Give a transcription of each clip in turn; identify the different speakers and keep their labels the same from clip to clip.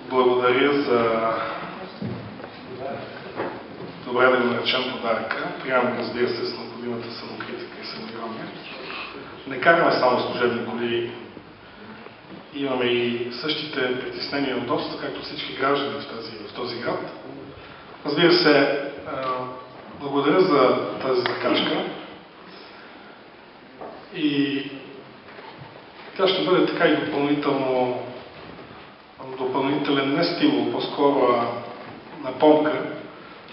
Speaker 1: Благодаря за добре да го наречем подаръка. Приемам, разбира се, с необходимата самокритика и самоирония. Не караме само служебни коли. Имаме и същите притеснения и удобства, както всички граждани в този град. Разбира се, благодаря за тази закачка. И тя ще бъде така и допълнителен не стимул, по-скоро напомка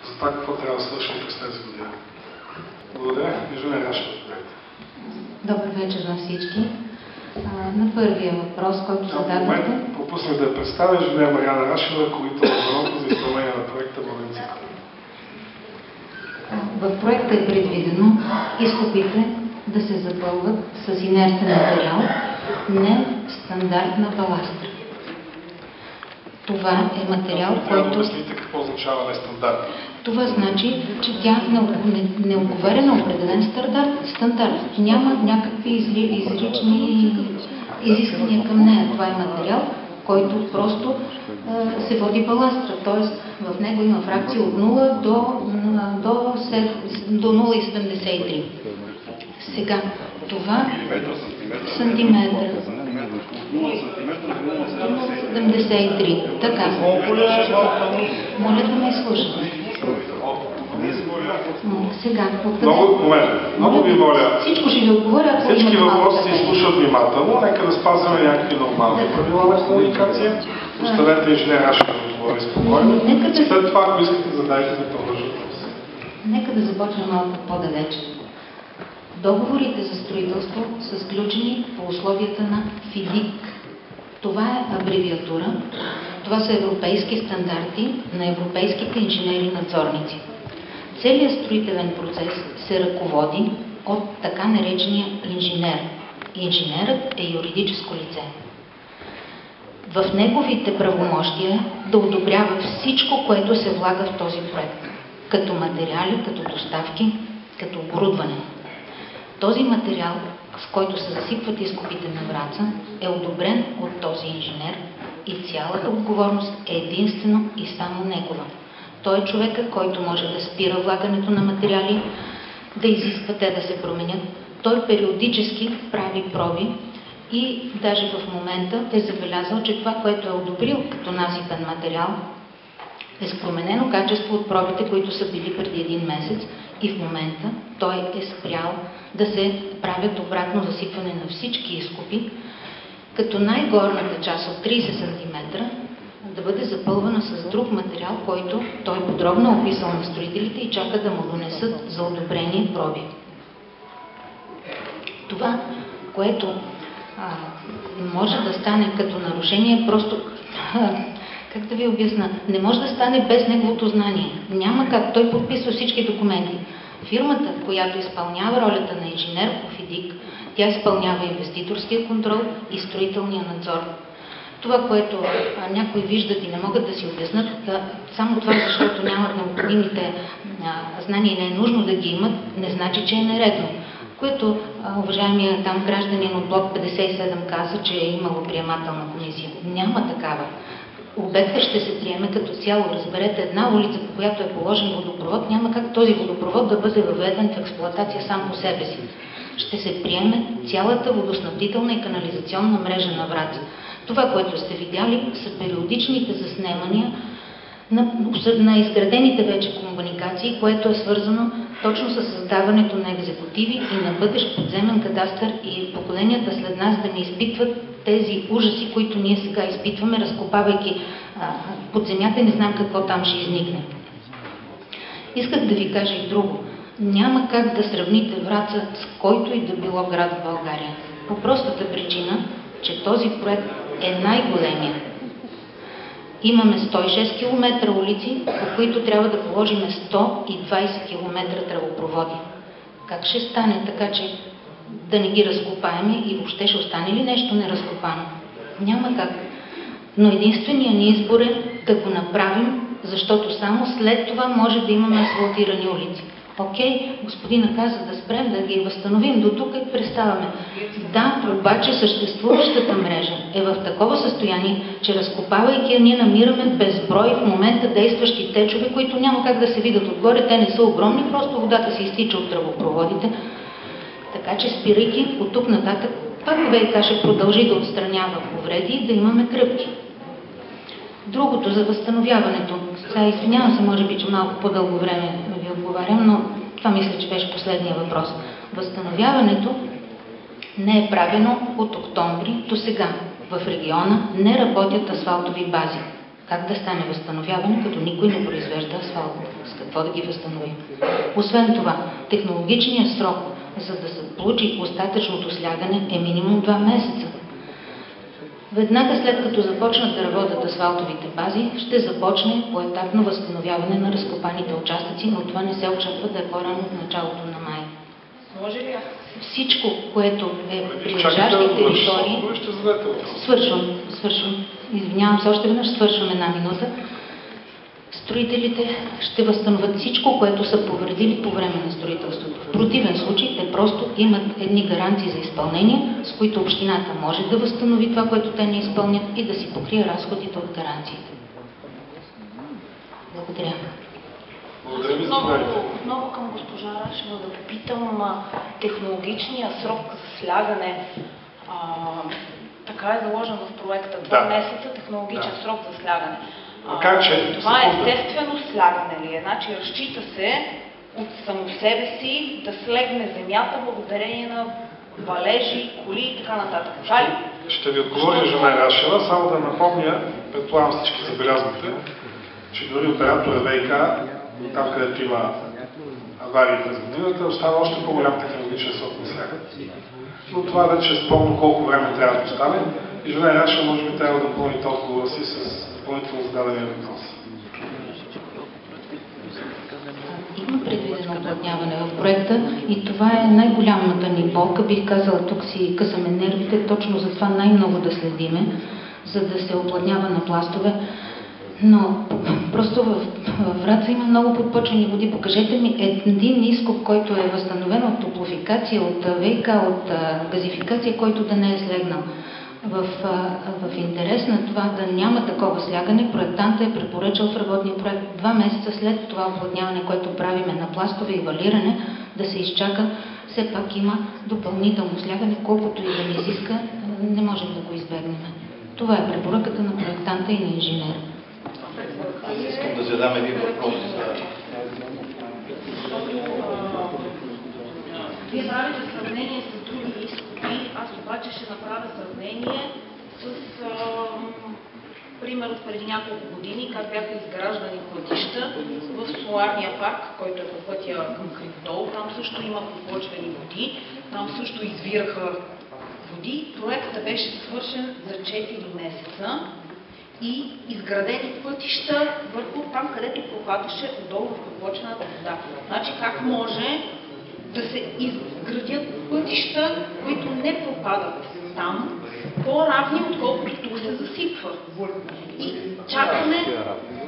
Speaker 1: за това какво трябва да свършим през тази година. Благодаря. Инженер Рашева.
Speaker 2: Добър вечер на всички. На първия въпрос, който зададохте...
Speaker 1: Пропуснах да я представя инженер Мариана Рашева, ръководител на звеното за изпълнение на проекта Воден цикъл.
Speaker 2: В проекта е предвидено изкопите да се запълват с инертен материал, не стандартна баластра. Това е материал, който...
Speaker 1: Обясните какво означава нестандартно.
Speaker 2: Това значи, че тя не отговаря на определен стандарт. Няма някакви изрични изисквания към нея. Това е материал, който просто се води баластра. Т.е. в него има фракция от 0 до 0,73. Сега, това сантиметър. 0,73. Така. Моля да ме изслушате. Сега.
Speaker 1: Много ви моля.
Speaker 2: Всичко ще ви отговоря.
Speaker 1: Всички въпроси се изслушат внимателно. Нека да спазваме някакви нормални правила на комуникация. Оставете инженер Рашева да отговори спокойно. След това, ако искате, задайте да продължат.
Speaker 2: Нека да започнем малко по-далече. Договорите за строителство са сключени по условията на ФИДИК. Това е абревиатура. Това са европейски стандарти на европейските инженери-надзорници. Целият строителен процес се ръководи от така наречения инженер. Инженерът е юридическо лице. В неговите правомощия да одобрява всичко, което се влага в този проект. Като материали, като доставки, като оборудване. Този материал, в който се засипват изкопите на Враца, е одобрен от този инженер и цялата отговорност е единствено и само негова. Той е човека, който може да спира влагането на материали, да изисква те да се променят. Той периодически прави проби и даже в момента е забелязал, че това, което е одобрил като насипен материал, е с променено качество от пробите, които са били преди един месец и в момента той е спрял да се правят обратно засипване на всички изкопи, като най-горната част от 30 см да бъде запълвана с друг материал, който той подробно е описал на строителите и чака да му донесат за одобрение проби. Това, което може да стане като нарушение, просто... Как да ви обясна? Не може да стане без неговото знание. Няма как. Той подписва всички документи. Фирмата, която изпълнява ролята на инженер по ФИДИК, тя изпълнява инвеститорския контрол и строителния надзор. Това, което някои виждат и не могат да си обяснат, само това, защото нямат необходимите знания и не е нужно да ги имат, не значи, че е нередно. Което уважаемия там гражданин от блок 57 каза, че е имало приемателна комисия. Няма такава. Обектът ще се приеме като цяло. Разберете, една улица, по която е положен водопровод, няма как този водопровод да бъде въведен в експлоатация сам по себе си. Ще се приеме цялата водоснабдителна и канализационна мрежа на Враца. Това, което сте видяли, са периодичните заснемания на изградените вече комуникации, което е свързано точно с създаването на екзекутиви и на бъдещ подземен кадастър и поколенията след нас да не изпитват тези ужаси, които ние сега изпитваме, разкопавайки под земята и не знам какво там ще изникне. Исках да ви кажа и друго. Няма как да сравните Враца с който и да било град в България. По простата причина, че този проект е най-големия. Имаме 106 км улици, по които трябва да положим 120 км тръбопроводи. Как ще стане така, че да не ги разкопаем и въобще ще остане ли нещо неразкопано? Няма как. Но единственият ни избор е да го направим, защото само след това може да имаме асфалтирани улици. Окей, господина каза да спрем, да ги възстановим, до тук и преставаме. Да, обаче съществуващата мрежа е в такова състояние, че разкопавайки я, ние намираме безброй в момента действащи течове, които няма как да се видят отгоре, те не са огромни, просто водата се изтича от тръбопроводите. Така че спирайки от тук нататък, пак ВиК ще продължи да отстранява повреди и да имаме кръпки. Другото за възстановяването. Сега извинявам се, може би, че малко по-дълго време ви отговарям, но това мисля, че беше последния въпрос. Възстановяването не е правено от октомври до сега. В региона не работят асфалтови бази. Как да стане възстановяване, като никой не произвежда асфалт? С какво да ги възстановим? Освен това, технологичният срок, за да се получи остатъчното слягане, е минимум 2 месеца. Веднага след като започнат да работят асфалтовите бази, ще започне поетапно възстановяване на разкопаните участъци, но това не се очаква да е по-рано от началото на май.
Speaker 3: Може ли?
Speaker 2: Всичко, което е прилежащи територии... Свършвам. Извинявам се, още веднъж свършвам 1 минута. Строителите ще възстановят всичко, което са повредили по време на строителството. В противен случай те просто имат едни гаранции за изпълнение, с които общината може да възстанови това, което те не изпълнят и да си покрие разходите от гаранциите. Благодаря.
Speaker 3: Отново към госпожа Рашева да попитам технологичния срок за слягане. Така е заложен в проекта. 2 месеца технологичен срок за слягане. Това е естествено слягане ли е? Значи разчита се от само себе си да слегне земята благодарение на валежи, коли и така нататък. Това ли?
Speaker 1: Ще ви отговоря жена Рашева, само да напомня, предполагам всички забелязвате, че дори оператора ВиК, там където има аварии през годината, остава още по-голям технологичен срок на слягане. Но това вече е спомнно колко време трябва да остане и жена Рашева може би трябва да допълни отговора си с допълнително зададения въпрос.
Speaker 2: Има предвидено оплътняване в проекта и това е най-голямата ни болка. Бих казала, тук си късаме нервите, точно за това най-много да следиме, за да се оплътнява на пластове. Но просто в Враца има много подпочвени води. Покажете ми един изкоп, който е възстановен от топлофикация, от ВиК, от газификация, който да не е слегнал. В интерес на това да няма такова слягане, проектанта е препоръчал в работния проект 2 месеца след това оплътняване, което правиме на пластове и валиране, да се изчака. Все пак има допълнително слягане, колкото и да ни изиска, не можем да го избегнем. Това е препоръката на проектанта и на инженера.
Speaker 4: Искам да задам един въпрос.
Speaker 3: Вие правите сравнение с други изкопи, аз обаче ще направя сравнение с пример от преди няколко години, как бяха изграждани пътища в Соларния парк, който е по пътя към Криводол. Там също има подпочвени води, там също извираха води. Проектът беше свършен за 4 месеца и изградени пътища върху там, където пропадаше отдолу в подпочвената вода. Значи как може да се изградят пътища, които не пропадат там, по-равни, отколкото тук се засипва. И чакаме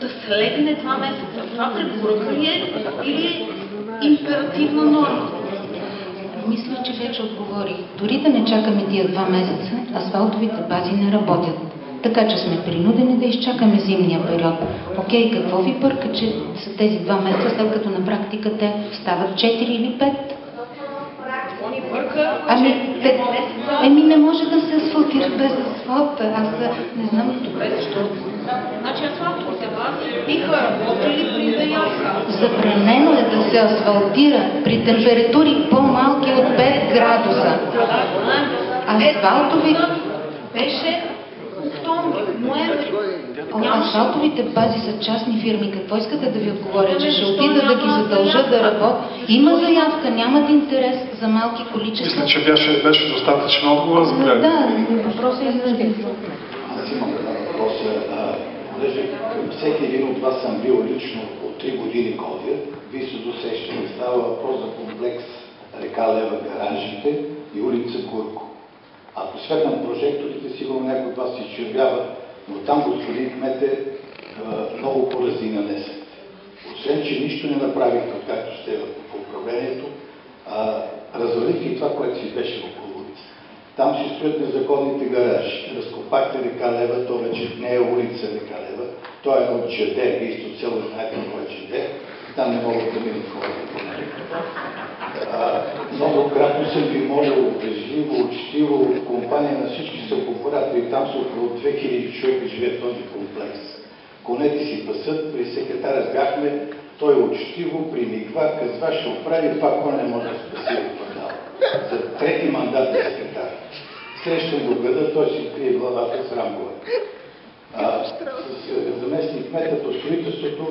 Speaker 3: да слегне 2 месеца. Това препоръка ли е или е императивна норма?
Speaker 2: Мисля, че вече отговорих. Дори да не чакаме тия 2 месеца, асфалтовите бази не работят. Така че сме принудени да изчакаме зимния период. Окей, какво ви бърка, че са тези 2 месеца, след като на практика те стават 4 или 5? Ами не може да се асфалтира без асфалт. Аз не знам.
Speaker 3: Добре, защо? Значи асфалтовите бази биха работили при заява.
Speaker 2: Забранено е да се асфалтира при температури по-малки от 5 градуса. Асфалтови...
Speaker 3: Беше октомври, ноември.
Speaker 2: Асфалтовите бази са частни фирми. Какво искате да ви отговоря? Че ще отида да ги задължа да работят? Има заявка, нямат интерес за малки количества.
Speaker 1: Мисля, че беше достатъчен отговор.
Speaker 2: Да, въпросът е за
Speaker 5: Аз имам въпроса. Понеже всеки един от вас съм бил лично от 3 години ходя, вие се досещате. Става въпрос за комплекс река Лева, гаражите и улица Гурко. Ако светнат прожекторите, сигурно някой от вас се изчервява, но там, господин кмет, много порази нанесете. Освен, че нищо не направихте, откакто сте в управлението, развалихте и това, което си беше около улица. Там си стоят незаконните гаражи. Разкопахте река Лева, то вече не е улица река Лева, то е от Джаде, вие сте от село, знаете какво е Джаде, там не могат да минат хората. Многократно съм ви молил, безливо, учтиво, компания на всички съпоправители, там са около 2000 човека живеят в този комплекс. Конете си пасат, при секретаря бяхме, той учтиво примигва, казва, ще оправи, пак он не може да спаси от квартала. За 3-ти мандат на секретар. Срещам го града, той си крие главата с рамбова. С заместник кмета по строителството,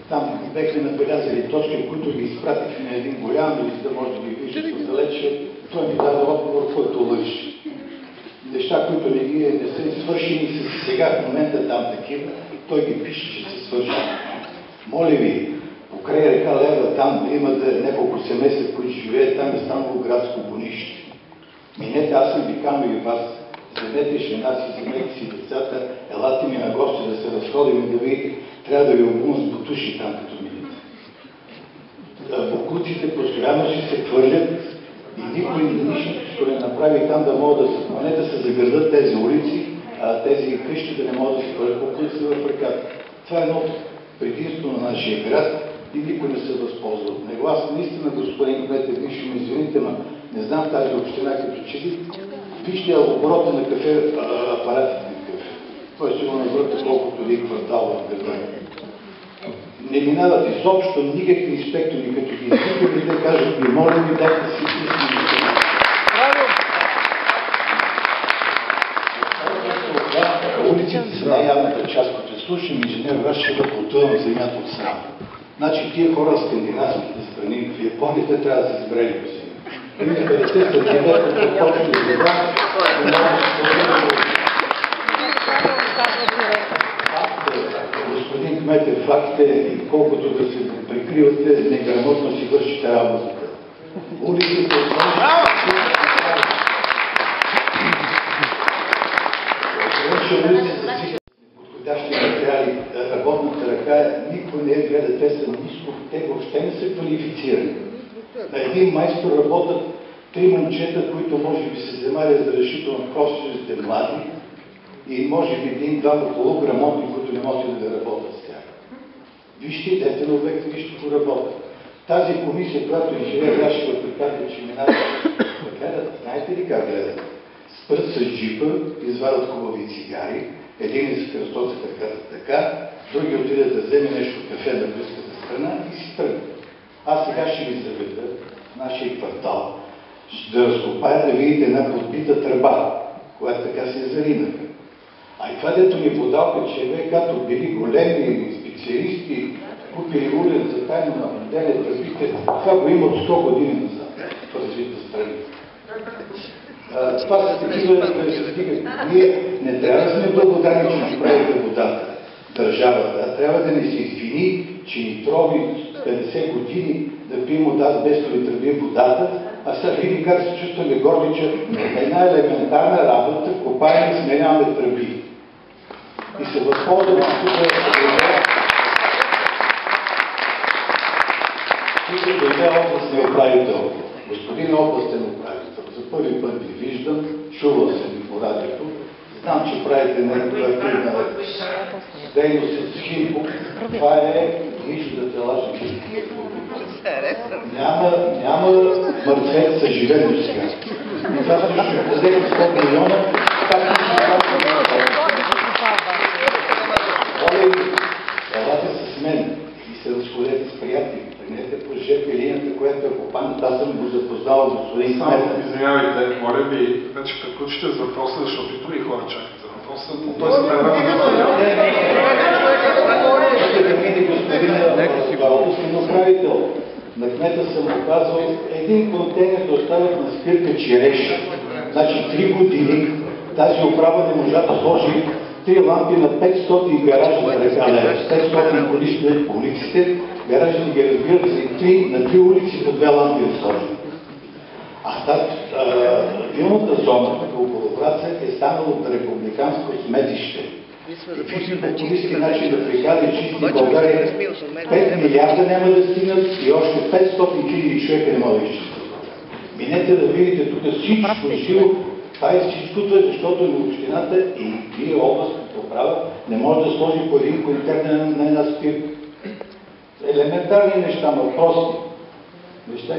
Speaker 5: там бехме набелязали точки, които ги изпратихме на един голям лист, да може да ги виждат отдалече. Той ми даде отговор, който лъжи. Неща, които не са свършени, са сега в момента там такива, той ги пише, че са свършени. Моля ви, покрай река Лева, там има няколко семейства, които живеят, там е станало градско бонище. Минете, аз съм ви канал и вас. Вземете жена си, вземете си децата, елате ми на гости да се разходим и да видите, трябва да ви обувам с бутуши там, като минете. Бокуците постоянно си се хвърлят и никой нищо ще не направи там да могат да се, поне да се заградат тези улици, тези къщи да не могат да се хвърлят бокуците в реката. Това е едно предимство на нашия град и никой не се възползва от него. Аз наистина, господин кмет, вие ще ме извините, но не знам тази община като че ли. Вижте оборота на кафе, апаратите на кафе. Това ще го навърта колкото един квартал в града. Не минават изобщо никакви инспектори, като ги изпитали да кажат, ми моля ви, дайте си писани. Улиците са най-явната част, като слушам инженер Ваш, ще да потъвам земята от срам. Значи тия хора в скандинавските страни, в Япония трябва да се избрали по си. Господин кмете, факт е, и колкото да се прикривате, неграмотно си вършите работата. Улиците подходящи материали, работната ръка, никой не е гледа, те са ниско, те въобще не са квалифицирани. На един майстор работят 3 момчета, които може би се занимават за решително професионалните млади и може би 1-2 полуграмотни, които не могат да работят с тях. Вижте, дете на обекта, вижте какво работят. Тази комисия, която инженер Рашков казва, че минава, гледат, знаете ли как гледат? Спрат с джипа, извадат хубави цигари, един с кръстот за краката така, други отидат да вземе нещо кафе на близката страна и си тръгнат. Аз сега ще ви заведа в нашия квартал, ще да разкопая да видите една подбита тръба, която така се заринаха. А и това, дето ми подалка, че ВК-то били големи специалисти, купили улен за тайно наблюдение тръбите, това го има от 100 години назад в развита страни. Това са такива, ние не трябва да сме благодарни, че направите водата, държавата, трябва да ни се извини, че ни трови 50 години да пием от аз без да ви тръбим водата, а сега видим как се чувстваме горди, че една елементарна работа, копаем и сменяваме тръби. И се възползваме тук да дойде областния управител. Господин областен управител, за първи път ви виждам, чувал съм ви по радиото, знам, че правите някаква активна дейност с Химко. Това е нищо да те лажа. Няма мъртвец съживен до сега. Това ще подели 100 милиона, както ще елате с мен и се разходете с приятели. Тръгнете по ЖП линията, която е попадната. Аз съм го запознал господин Кмета.
Speaker 1: Извинявайте, моля ви, вече приключите с въпроса, защото и други хора чакат за въпроса. въпроса, той се предава
Speaker 5: да мине господин областен управител. На кмета съм показвал един контейнер да оставят на спирка Череш. Значи 3 години тази управа не можа да сложи 3 лампи на 500 гаража за река Лева. 500 колични по улиците, гаражите ги разбират за 3 на 3 улици по 2 лампи да сложи. А вилната зона около Враца е станало републиканско сметище. Чисти популистски начин да прикази чисти България, 5 милиарда няма да стигнат и още 500 хиляди човека не могат да изчислят. Минете да видите тук всичко живо. Това е всичкото, защото на общината и вие областната управа не може да сложи по един контейнер на една спирка. Елементарни неща, но прости. Неща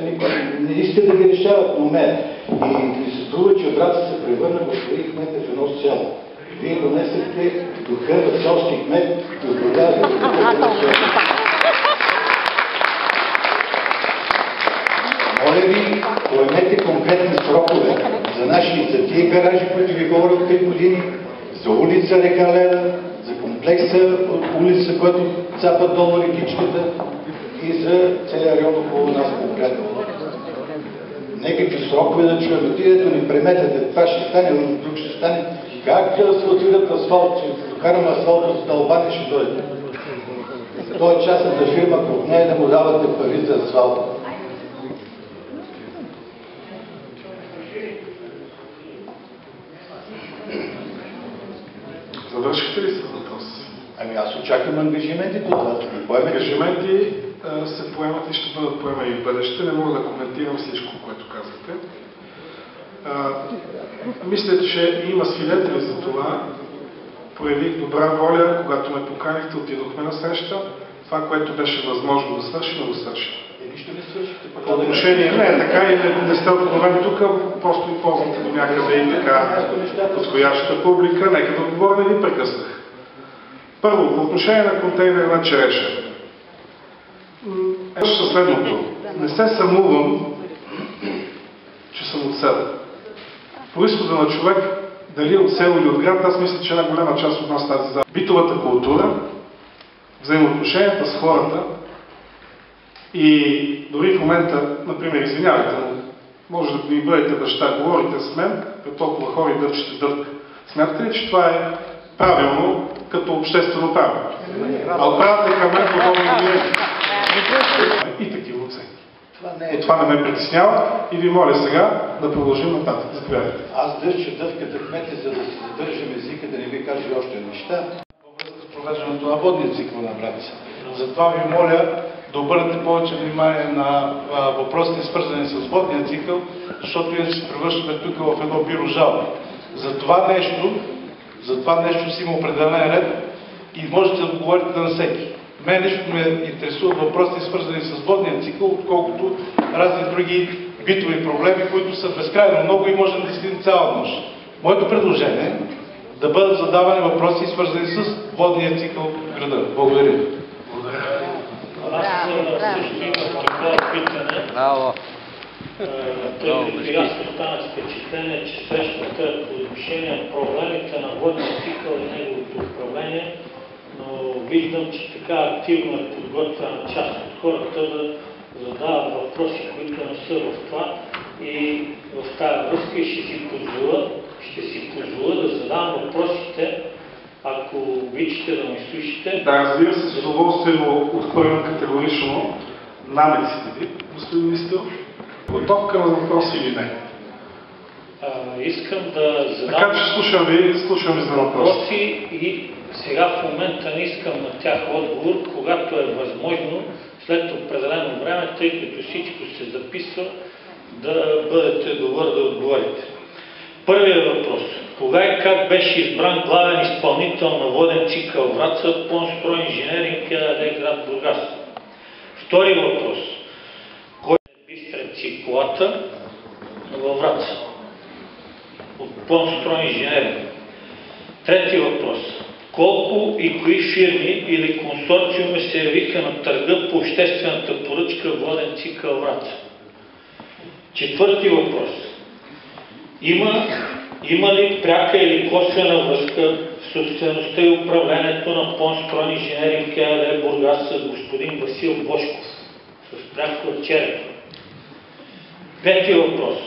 Speaker 5: не искат да ги решават, но умеят. И ми се струва, че Враца се превърна господин кмета в едно село. Вие донесете духа на селски кмет и управлявате едно село. Моля ви, поемете конкретни срокове за тия гаражи, които ви говорят 5 години, за улица река Леда, за комплекса улица, който цапат долу рекичката и за целия район около нас конкретно. Некакви срокове да чуем. Отидете ни преметете, това ще стане, друг ще стане. Как да асфалтират асфалт, че докарам асфалт от Албания ще дойде? Той е частната фирма, ако не е да му давате пари за асфалт.
Speaker 1: Завършихте ли с въпрос?
Speaker 5: Ами аз очаквам ангажиментите от вас.
Speaker 1: Ангажименти се поемат и ще бъдат поемани в бъдеще. Не мога да коментирам всичко, което казахте. Мисля, че има свидетели за това. Проявих добра воля, когато ме поканихте, отидохме на среща. Това, което беше възможно да свършим, го свършим.
Speaker 5: Нищо не свършите.
Speaker 1: По отношение, не, така и не сте откровени тук, просто и ползвате до някъде и така подходящата публика. Нека да отговоря, не ви прекъснах. Първо, по отношение на контейнера на Череша. Със следното. Не се съмувам, че съм от село. По изхода на човек, дали от село или от град, аз мисля, че една голяма част от нас тази зала. Битовата култура, взаимоотношенията с хората и дори в момента, например, извинявайте, може да ми бъдете баща, говорите с мен, при толкова хора и дъвчете дъвка. Смятате ли, че това е правилно като обществено право? А отправяте към мен подобни мнения. И такива оценки. Това не ме притеснява и ви моля сега да продължим нататък. Заповядайте.
Speaker 5: Аз държа дъвката кмете, за да си задържам езика, да не ви кажа още неща.
Speaker 6: С провеждането на водния цикъл на Враца. Затова ви моля да обърнете повече внимание на въпросите, свързани с водния цикъл, защото иначе се превръщаме тук в едно бюро жалби. За това нещо си има определен ред и можете да отговорите на всеки. Мен лично ме интересуват въпросите, свързани с водния цикъл, отколкото разни други битови проблеми, които са безкрайно много и можем да излизим цяла нощ. Моето предложение е да бъдат задавани въпроси, свързани с водния цикъл в града. Благодаря.
Speaker 7: Аз също имам такова питане. Тъй като и аз останах с впечатление, че срещата по отношение на проблемите на водния цикъл и неговото управление, но виждам, че така активно е подготвена част от хората да задават въпроси, които не са в това. И в тази връзка ще си позволя да задавам въпросите, ако обичате да ме слушате.
Speaker 1: Да, разбира се, с удоволствие отхвърлям категорично намеците ви, господин министър. Готов към въпроси или не?
Speaker 7: Искам да задам...
Speaker 1: Така че слушам ви за въпроси.
Speaker 7: И сега в момента не искам на тях отговор, когато е възможно, след определено време, тъй като всичко се записва, да бъдете добър да отговорите. Първият въпрос. Кога и как беше избран главен изпълнител на воден цикъл Враца, Плонстройинженеринг ЕАД град Бургас? Втори въпрос. Кой е Бистрец и Колата във Враца? От Плонстройинженеринг. Трети въпрос. Колко и кои фирми или консорциуми се явиха на търга по обществената поръчка воден цикъл Враца? Четвърти въпрос. Има Има ли пряка или косвена връзка в собствеността и управлението на Понстрой Инженеринг ЕАД Бургас с господин Васил Божков? С пряко черепа. Пети въпрос.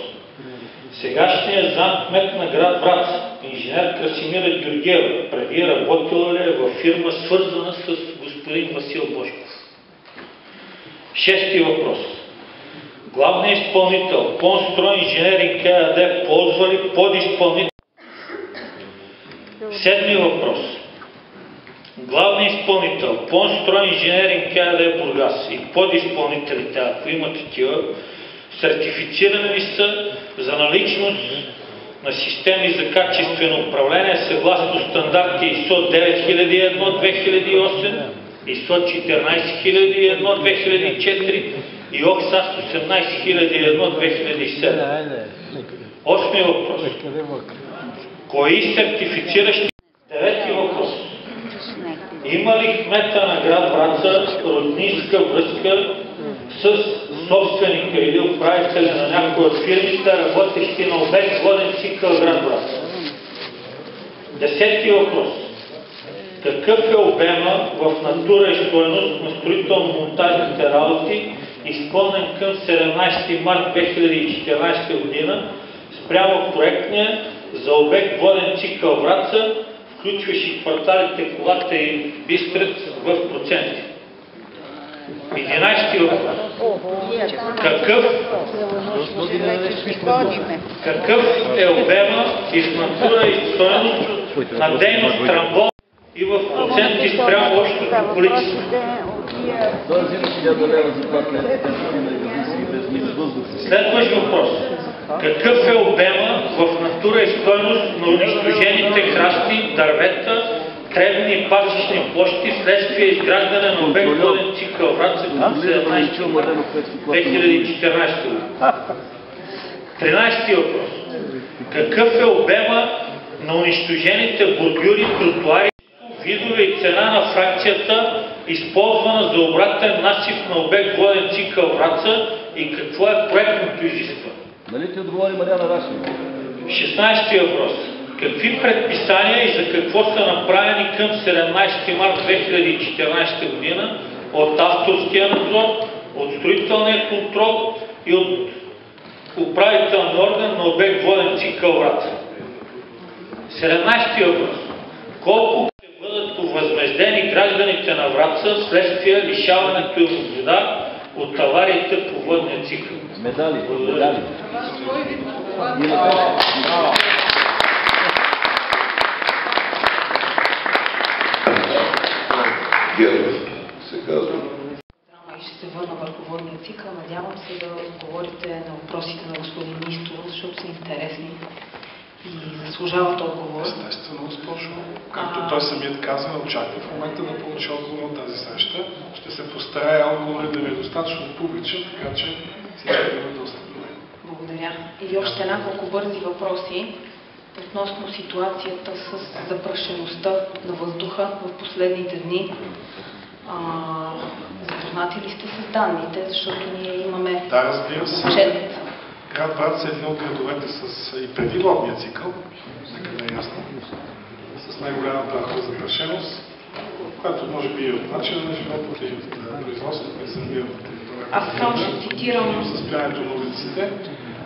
Speaker 7: Сегашният замкмет на град Враца, инженер Красимира Георгиева, преди работила ли е във фирма, свързана с господин Васил Божков? Шести въпрос. Главният изпълнител Понстрой Инженеринг ЕАД ползва ли подизпълнител? Седми въпрос. Главният изпълнител Понстрой Инженеринг ЕАД Бургас и подизпълнителите, ако има такива, сертифицирани ли са за наличност на системи за качествено управление съгласно стандарти ISO 9001-2008, ISO 14001-2004 и ОХСАС 18001-2007. Осми въпрос. Кои сертифициращи? Девети въпрос. Има ли кмета на град Враца роднинска връзка с собственика или управителя на някои от фирмите, работещи на обект воден цикъл град Враца? Десети въпрос. Какъв е обема в натура и стойност на строително-монтажните работи, изпълнен към 17 март 2014 година, спрямо проектния за обект воден цикъл Враца, включващи кварталите Колата и Бистрец в проценти? 11 въпрос. Какъв е обема из натура и стойност на дейност трамбон и в проценти спрямо общото количество? Следващ въпрос. Какъв е обема в натура и стойност на унищожените храсти, дървета, тревни и пасищни площи вследствие изграждане на обект воден цикъл Враца към 17 март 2014 година? 13 въпрос. Какъв е обема на унищожените бордюри, тротуари, видове и цена на фракцията, използвана за обратен насип на обект воден цикъл Враца и какво е проектното изискване?
Speaker 8: Нали ти отговори Мариана Рашева?
Speaker 7: 16 въпрос. Какви предписания и за какво са направени към 17 март 2014 година от авторския надзор, от строителния контрол и от управителния орган на обект воден цикъл Враца? 17 въпрос. Колко ще бъдат възмездени гражданите на Враца вследствие лишаването им от вода от авариите по водния цикъл?
Speaker 8: Медали.
Speaker 9: Геров се казва.
Speaker 3: И ще се върна върху водния цикъл. Надявам се да отговорите на въпросите на господин Нистов, защото са интересни и заслужават отговор.
Speaker 1: Естествено, госпожо. Както той самият казва, очаква в момента да получи отговор на тази среща. Ще се постарая отговорът да ми е достатъчно публичен, така че всички да има достъп до него.
Speaker 3: Благодаря. И още няколко бързи въпроси относно ситуацията с запрашеността на въздуха в последните дни. Запознати ли сте с данните, защото ние имаме
Speaker 1: Да, разбира се.
Speaker 3: отчет?
Speaker 1: Град Враца е един от градовете с и преди водния цикъл, нека да е ясно, с най-голяма прахова запрашеност, която може би е от начина на живота и от производството, които се намират на територията.
Speaker 3: Аз само ще цитирам
Speaker 1: състоянието на улиците,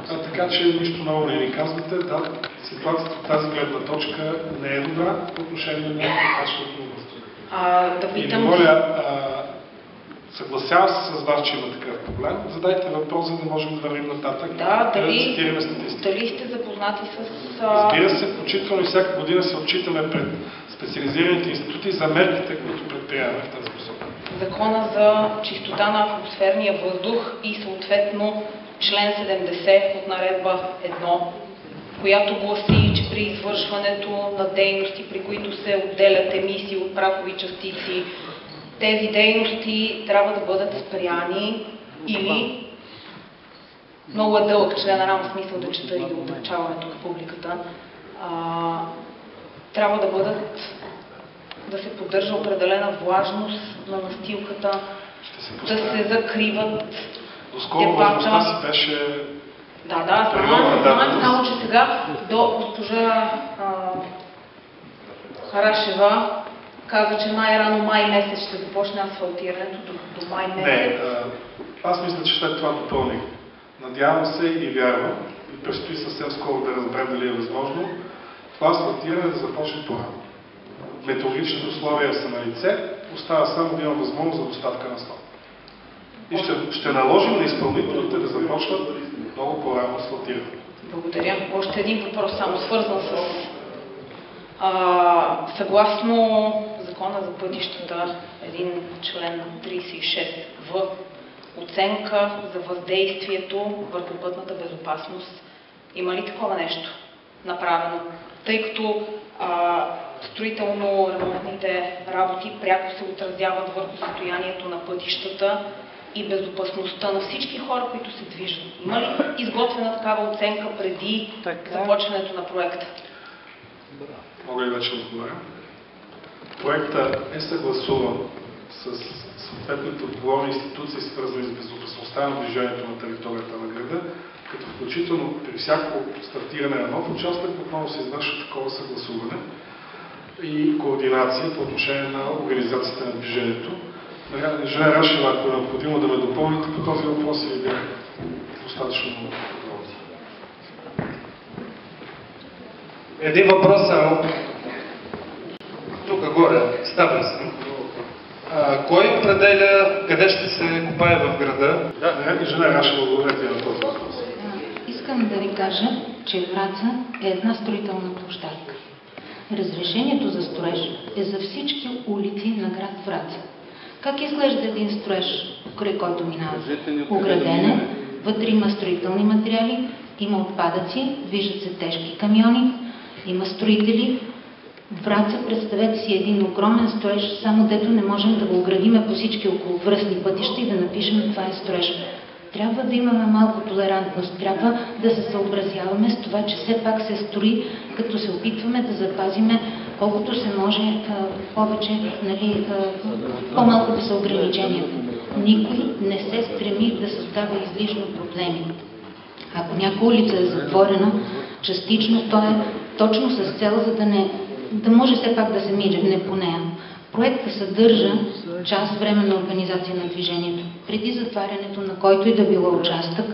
Speaker 1: така че нищо ново не ни казвате. Да, ситуацията от тази гледна точка не е добра по отношение на качеството на въздуха.
Speaker 3: да
Speaker 1: И
Speaker 3: питам...
Speaker 1: ви моля, съгласявам се с вас, че има такъв проблем. Задайте въпрос, за да можем да вървим нататък.
Speaker 3: Да,
Speaker 1: цитираме статистика.
Speaker 3: дали сте запознати с...
Speaker 1: Разбира се, включително и всяка година се отчитаме пред специализираните институти за мерките, които предприемаме в тази посока.
Speaker 3: Закона за чистота на атмосферния въздух и съответно член 70 от наредба 1, която гласи, че при извършването на дейности, при които се отделят емисии от прахови частици, тези дейности трябва да бъдат спряни или, много е дълъг член, няма смисъл да чета и да обучаваме тук публиката, трябва да бъдат, да се поддържа определена влажност на настилката, да се закриват
Speaker 1: доскоро влажността си беше...
Speaker 3: Да, знам, само че сега Сега до госпожа Рашева каза, че най-рано май месец ще започне асфалтирането, до май месец.
Speaker 1: Не, аз мисля, че след това допълних. Надявам се и вярвам, и предстои съвсем скоро да разберем дали е възможно, това асфалтиране да започне по-рано. Метеорологичните условия са на лице, остава само да има възможност за доставка на асфалт. И ще наложим на изпълнителите да започнат много по-рано асфалтиране.
Speaker 3: Благодаря. Още един въпрос, само свързан с съгласно Закона за пътищата, един член 36в, оценка за въздействието върху пътната безопасност. Има ли такова нещо направено? Тъй като строително-ремонтните работи пряко се отразяват върху състоянието на пътищата и безопасността на всички хора, които се движат. Има ли изготвена такава оценка преди започването на проекта?
Speaker 1: Мога ли вече да отговоря? Проектът е съгласуван с съответните отговорни институции, свързани с безопасността на движението на територията на града, като включително при всяко стартиране на нов участък отново се извършва такова съгласуване и координация по отношение на организацията на движението. Инженер Рашева, ако е необходимо да ме допълните по този въпрос, или бях достатъчно подробно.
Speaker 6: Един въпрос само. Тук горе, ставя съм. Кой определя къде ще се копае в града?
Speaker 1: Инженер Рашева, отговорете на този въпрос.
Speaker 2: Искам да ви кажа, че Враца е една строителна площадка. Разрешението за строеж е за всички улици на град Враца. Как изглежда един строеж, покрай който минава? Ограден е, вътре има строителни материали, има отпадъци, виждат се тежки камиони, има строители. Враца, представете си един огромен строеж, само дето не можем да го оградиме по всички околовръстни пътища и да напишем това е строеж. Трябва да имаме малко толерантност, трябва да се съобразяваме с това, че все пак се строи, като се опитваме да запазиме колкото се може повече, нали, по-малко да са ограниченията. Никой не се стреми да създава излишно проблеми. Ако някоя улица е затворена, частично то е точно с цел, за да може все пак да се мигне по нея. Проектът съдържа част временна организация на движението. Преди затварянето на който и да било участък,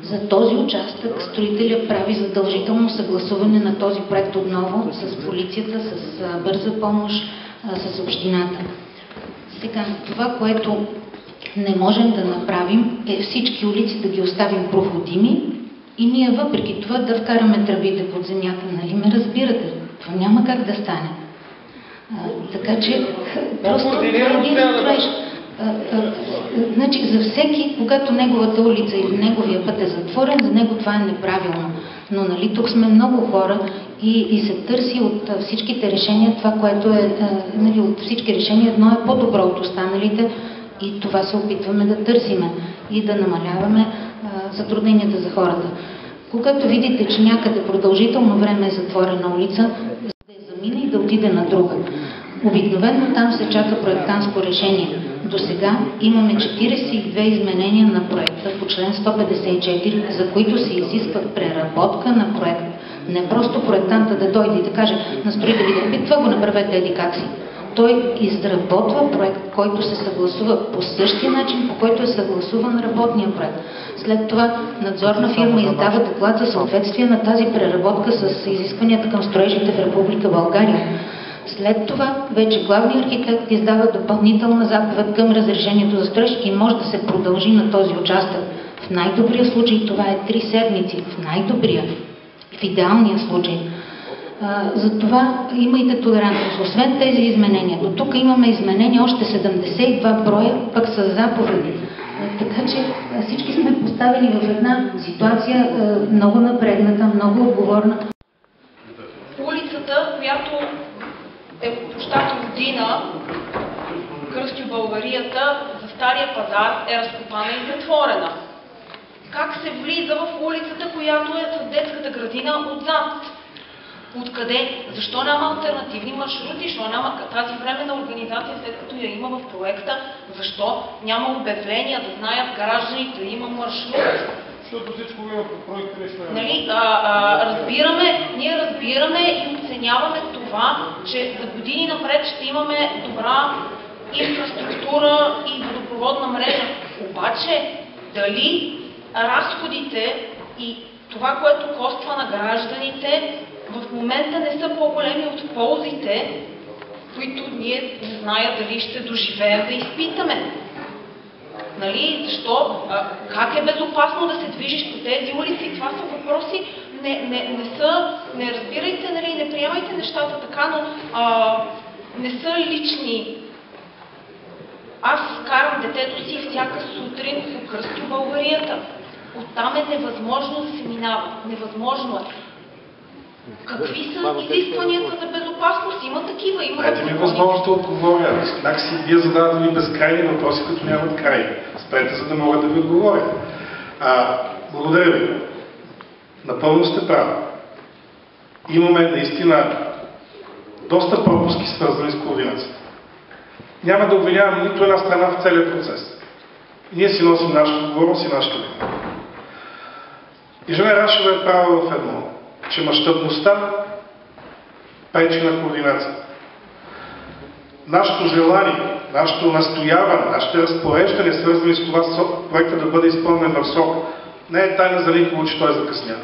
Speaker 2: за този участък строителя прави задължително съгласуване на този проект отново с полицията, с бърза помощ, с общината. Сега, това, което не можем да направим, е всички улици да ги оставим проходими и ние въпреки това да вкараме тръбите под земята, нали ме разбирате? Това няма как да стане. Така че, просто строиш. Значи, за всеки, когато неговата улица или неговия път е затворен, за него това е неправилно. Но нали, тук сме много хора и се търси от всичките решения това, което е, нали, от всички решения едно е по-добро от останалите и това се опитваме да търсиме и да намаляваме затрудненията за хората. Когато видите, че някъде продължително време е затворена улица, да я замине и да отиде на друга. Обикновено там се чака проектантско решение. До сега имаме 42 изменения на проекта по член 154, за които се изисква преработка на проект. Не просто проектанта да дойде и да каже на строителите, това го направете еди как си. Той изработва проект, който се съгласува по същия начин, по който е съгласуван работния проект. След това надзорна фирма издава доклад за съответствие на тази преработка с изискванията към строежите в Република България. След това вече главният архитект издава допълнителна заповед към разрешението за строеж и може да се продължи на този участък. В най-добрия случай това е 3 седмици. В най-добрия. В идеалния случай. Затова имайте толерантност. Освен тези изменения, до тук имаме изменения още 72 броя, пък с заповеди. Така че всички сме поставени в една ситуация много напрегната, много отговорна.
Speaker 3: Улицата, която е по площад Родина, кръсти Българията, за Стария пазар е разкопана и затворена. Как се влиза в улицата, която е с детската градина отзад? Откъде? Защо няма алтернативни маршрути? Защо няма тази временна организация, след като я има в проекта? Защо няма обявления да знаят гражданите да има маршрут
Speaker 6: Защото всичко има по проекта нещо.
Speaker 3: Нали, ние разбираме и оценяваме това, че за години напред ще имаме добра инфраструктура и водопроводна мрежа. Обаче, дали разходите и това, което коства на гражданите, в момента не са по-големи от ползите, които ние не зная дали ще доживеем да изпитаме. Нали? Защо? Как е безопасно да се движиш по тези улици? Това са въпроси. Не разбирайте, нали, не приемайте нещата така, но не са лични. Аз карам детето си всяка сутрин по Кръстобългарията. Оттам е невъзможно да се минава. Невъзможно е. Какви са изискванията за безопасност? Има такива, има.
Speaker 1: Дайте ми възможност да отговоря. Значи вие задавате ми безкрайни въпроси, които нямат край. Спрете, за да мога да ви отговоря. Благодаря ви. Напълно сте прави. Имаме наистина доста пропуски, свързани с координацията. Няма да обвинявам нито една страна в целия процес. Ние си носим нашата отговорност и нашата вина. И Жена Рашева е права в едно, че мащабността пречи на координацията. Нашето желание, нашето настояване, нашите разпореждания, свързани с това проекта да бъде изпълнен в срок, не е тайна за никого, че той закъснява.